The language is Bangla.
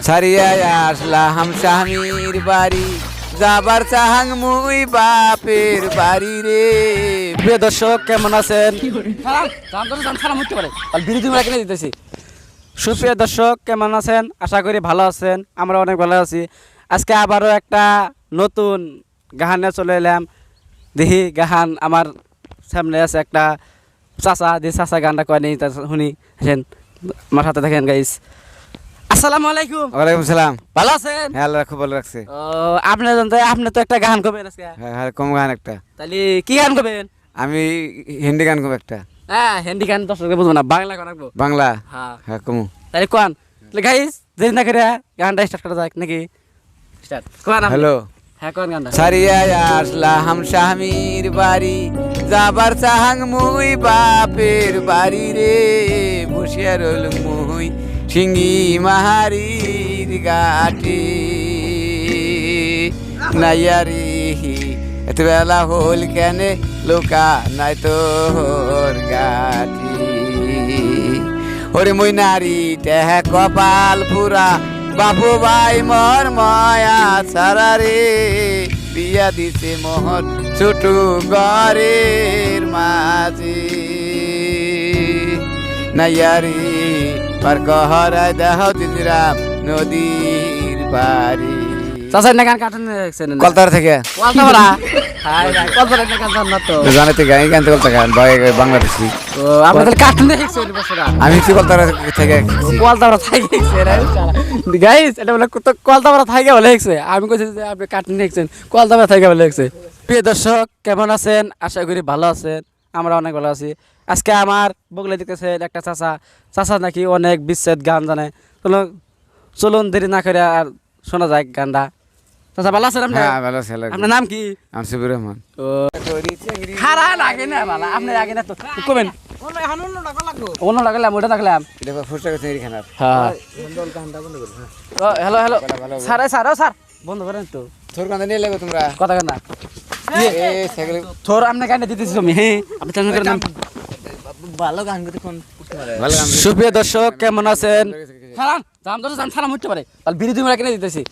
ছাড়িয়া আসলাম স্বামীর বাড়ি, যাবার চাহাং মুই বাপের বাড়ি রে। প্রিয় দর্শক কেমন আছেন? কিনে দিতেছি। সুপ্রিয় দর্শক কেমন আছেন? আশা করি ভালো আছেন। আমরা অনেক ভালো আছি। আজকে আবারও একটা নতুন গাহানে চলে এলাম। দেখি গাহান আমার সামনে আছে একটা চাচা, যে চাচা গানটা কয় নেই তা শুনি। আসেন আমার সাথে দেখেন গাইস। আসসালামু আলাইকুম। ওয়ালাইকুম সালাম। ভালো আছেন? হ্যাঁ, আল্লাহ খুব ভালো রাখছে। ও, আপনি তো একটা গান করবেন আজকে। হ্যাঁ হ্যাঁ, কম গান একটা। তাহলে কি গান করবেন? আমি হিন্দি গান কম একটা। হ্যাঁ, হিন্দি গান দর্শককে বুঝবো না, বাংলা গান রাখবো। বাংলা? হ্যাঁ, হ্যাঁ কমু। তাহলে কোন গাইস দেরি না করে গানটা স্টার্ট করা যাক নাকি? স্টার্ট কোন? হ্যালো। হ্যাঁ, কোন গানটা? ছাড়িয়া আসলাম স্বামীর বাড়ি, যাবার চাহাং মুই বাপের বাড়ি রে। বসিয়া রইল মুই সিঙ্গি মাহারির গাটি, নাইয়ারি এত বেলা হল কেনে লোকা নাই তোর গাটি। ওরে মুই নারী টেহ কপাল পুরা, বাপু ভাই মর মায়া ছাড়া রে। বিয়া দিছে মোহর ছোট ঘরের মাঝে, নাইয়ারি পার কহরায় দেহ দিদিরাম নদীর পারি। চাচা না গান কাটুন দেখছেন না? কলতার থেকে কলতাপাড়া। হাই হাই, কলতাপাড়া না গান জান না তো। জানাতে গাই গানতে কলতা গান বাংলাদেশি। ও, আপনি তাহলে কাটুন দেখছেন বছরা? আমি কি কলতার থেকে কলতাপাড়া থাই দেখছেন রে শালা। গাইস এটা বলে তো কলতাপাড়া থাইকে বলে দেখছে। আমি কইছি যে আপনি কাটুন দেখছেন, কলতাপাড়া থাইকে বলে দেখছে। প্রিয় দর্শক কেমন আছেন? আশা করি ভালো আছেন। আমরা অনেক ভালো আছি। আজকে আমার বগলে দেখতেছেন একটা চাচা নাকি অনেক বিচ্ছেদ গান জানে। চলুন দেরি না করে আর শোনা যায় গানটা। চাচা ভালো আছেন আপনি? হ্যাঁ ভালো ছেলে। আপনার নাম কি? আমি শিবুর রহমান। ও, খারাপ লাগে না বালা, আপনি আগে না তো কমেন। অন্য লাগলাম, ওটা লাগলাম। এটা ফুসটা গেছে এখানে। হ্যাঁ, হ্যালো হ্যালো স্যার, স্যার বন্ধ করেন তো তোর কান্দে নিয়ে লাগবে তোমরা। কথা কেন না? এই সাইকেল থোর আপনি গান দিতেছি আমি। হ্যাঁ, আপনি চ্যানেল করে নাম। ভালো গান করতে কোন ভালো গান। সুপ্রিয় দর্শক কেমন আছেন? খারাপ দাম ধরে দাম সালাম হতে পারে, তাহলে বিরোধী মেলা কিনে দিতেছি।